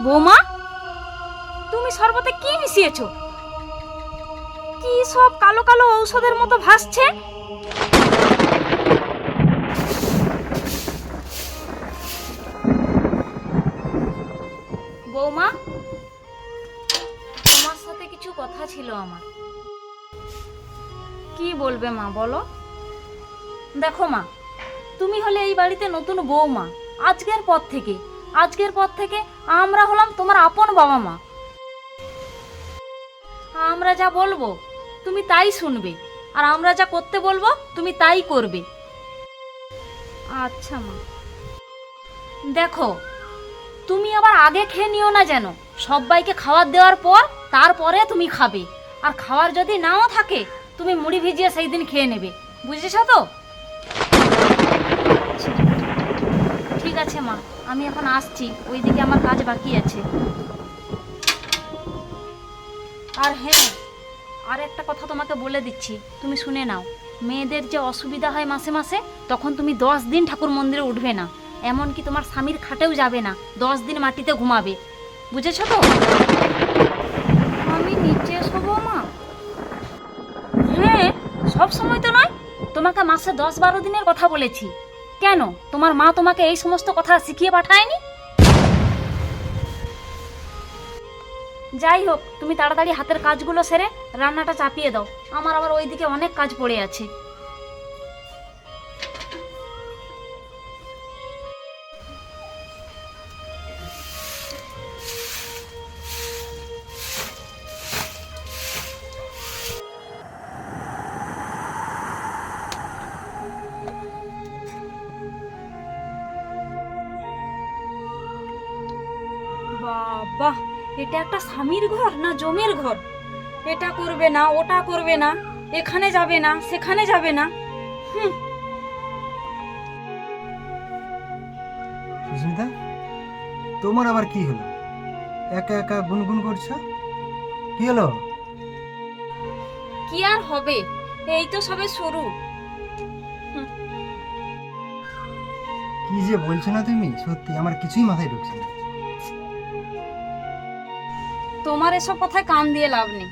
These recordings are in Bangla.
বৌমা, তুমি শরবতে কি মিশিয়েছো? কি সব কালো কালো ঔষধের মতো ভাসছে? বৌমা, তোমার সাথে কিছু কথা ছিল আমার। কি বলবে মা, বলো। দেখো মা, তুমি হলে এই বাড়িতে নতুন বৌমা। আজকের পর থেকে আমরা হলাম তোমার আপন বাবা মা। আমরা যা বলবো তুমি তাই শুনবে, আর আমরা যা করতে বলবো তুমি তাই করবে। আচ্ছা মা। দেখো, তুমি আবার আগে খেয়ে নিও না যেন। সবাইকে খাবার দেওয়ার পর তারপরে তুমি খাবে। আর খাওয়ার যদি নাও থাকে তুমি মুড়ি ভিজিয়ে সেই দিন খেয়ে নেবে, বুঝেছো তো? ঠিক আছে মা, আমি এখন আসছি, ওইদিকে আমার কাজ বাকি আছে। আর হ্যাঁ, আর একটা কথা তোমাকে বলে দিচ্ছি, তুমি শুনে নাও। মেয়েদের যে অসুবিধা হয় মাসে মাসে, তখন তুমি 10 দিন ঠাকুর মন্দিরে উঠবে না, এমনকি তোমার স্বামীর খাটেও যাবে না, 10 দিন মাটিতে ঘুমাবে, বুঝেছো তো? আমি নিচে শোবো মা? হ্যাঁ, সব সময় তো নয়, তোমাকে মাসে 10-12 দিনের কথা বলেছি। কেন, তোমার মা তোমাকে এই সমস্ত কথা শিখিয়ে পাঠায়নি? যাই হোক, তুমি তাড়াতাড়ি হাতের কাজগুলো সেরে রান্নাটা চাপিয়ে দাও, আমার আবার ওইদিকে অনেক কাজ পড়ে আছে। বাবা, এটা একটা স্বামীর ঘর না জমের ঘর? এটা করবে না, ওটা করবে না, এখানে যাবে না, সেখানে যাবে না। সুস্মিতা, তোমার আবার কি হলো? একা একা গুনগুন করছো, কি হলো? কি আর হবে, এই তো সবে শুরু। কি যে বলছো না তুমি, সত্যি আমার কিছুই মাথায় ঢুকছে না। তোমার এসব কথায় কান দিয়ে লাভ নেই।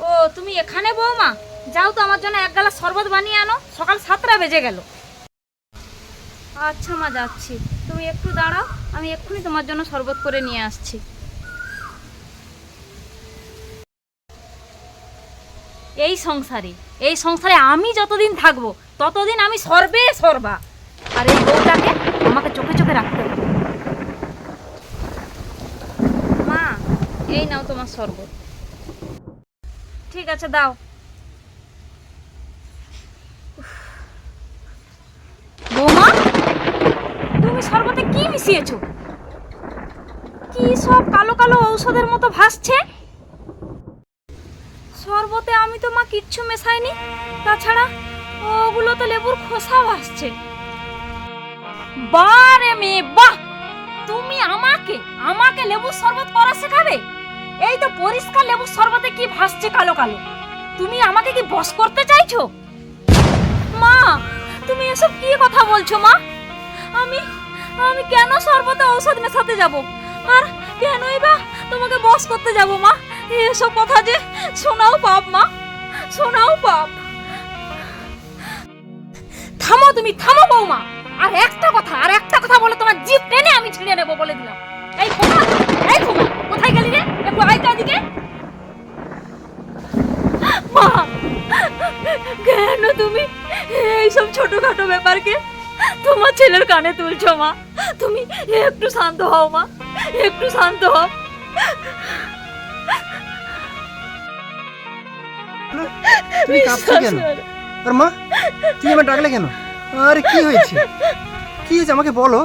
ও, তুমি এখানে বৌমা? যাও তো আমার জন্য এক গ্লাস শরবত বানিয়ে আনো, সকাল 7টা বেজে গেল। আচ্ছা মা, যাচ্ছি, তুমি একটু দাঁড়াও, আমি এক্ষুনি তোমার জন্য শরবত করে নিয়ে আসছি। এই সংসারে আমি যতদিন থাকবো ততদিন আমি সর্বে সর্বা। আর এই বউটাকে আমাকে চোখে চোখে রাখতে হবে। মা, এই নাও তোমার শরবত। ঠিক আছে, দাও। বৌমা, তুমি শরবতে কি মিশিয়েছো? কি সব কালো কালো ঔষধের মতো ভাসছে? শরবতে আমি তো মা কিচ্ছু মেশাইনি, তাছাড়া ওগুলো তো লেবুর খোসা ভাসছে। বারে মেয়ে বাহ, তুমি আমাকে আমাকে লেবুর শরবত করা শেখাবে? এই তো পরিষ্কার লেবুর শরবতে কি ভাসছে কালো কালো, তুমি আমাকে কি বশ করতে চাইছো? মা, তুমি এসব কি কথা বলছো মা? আমি আমি কেন শরবতে ঔষধ মেশাতে যাব, আর কেনই বা তোমাকে বশ করতে যাব মা? এসব কথা যে শোনাও পাপ মা, শোনাও পাপ। থামো, তুমি থামো বৌমা। আর একটা কথা বলে তোমার জিভ টেনে আমি ছিঁড়ে নেবো, বলে দিলাম। এই খোকা, এই খোকা, কোথায় গেলি রে? একটু আয় তো এদিকে। মা, কেন তুমি এইসব ছোটখাটো ব্যাপারকে তোমার ছেলের কানে তুলছো মা? তুমি একটু শান্ত হও মা, একটু শান্ত হও। তুমি কাঁদছো কেন? আর মা, তুমি আমার ডাকলে কেন? আরে কি হয়েছে, কি হয়েছে আমাকে বলো।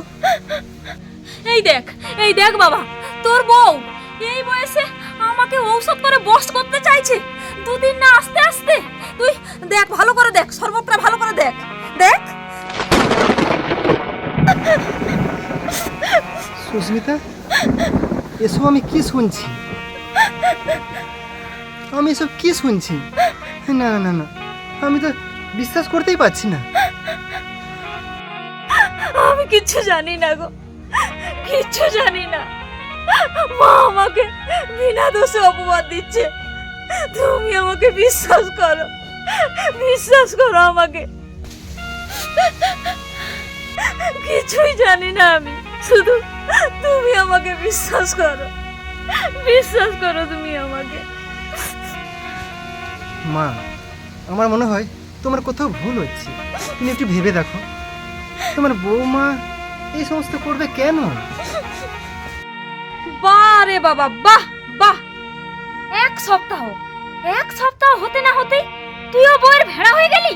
এই দেখ বাবা, তোর বউ এই বয়সে আমাকে ঔষধ করে বশ করতে চাইছে। দুদিন না আস্তে আস্তে, তুই দেখ, ভালো করে দেখ, শরবতটা ভালো করে দেখ, দেখ। সুস্মিতা, এসব আমি কি শুনছি? আমি এসব কি শুনছি? না না না, আমি তো বিশ্বাস করতেই পারছি না। আমি কিচ্ছু জানি না গো, কিচ্ছু জানি না। মা আমাকে বিনা দোষে অপবাদ দিচ্ছে। তুমি আমাকে বিশ্বাস করো, বিশ্বাস করো আমাকে। কিছুই জানি না আমি, শুধু তুমি আমাকে বিশ্বাস করো, বিশ্বাস করো তুমি আমাকে। মা, আমার মনে হয় তোমার কোথাও ভুল হচ্ছে। তুমি একটু ভেবে দেখো, তোমার বৌমা এই সমস্ত করবে কেন? বাহ রে বাবা, বাহ বাহ। এক সপ্তাহ হতে না হতেই তুইও বউয়ের ভেড়া হয়ে গেলি।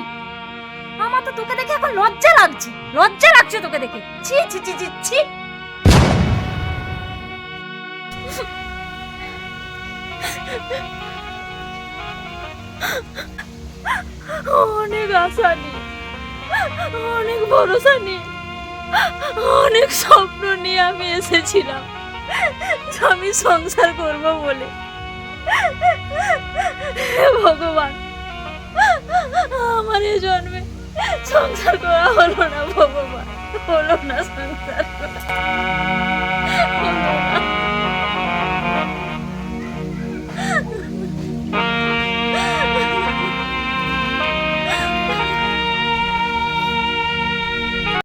আমার তো তোকে দেখে এখন লজ্জা লাগছে, লজ্জা লাগছে তোকে দেখে। ছি ছি ছি ছি ছি। অনেক আশা নিয়ে, অনেক ভরসা নিয়ে, অনেক স্বপ্ন নিয়ে আমি এসেছিলাম আমি সংসার করব বলে। হে ভগবান, আমার এই জন্মে সংসার করা হলো না ভগবান, হলো না সংসার করা, হলো না।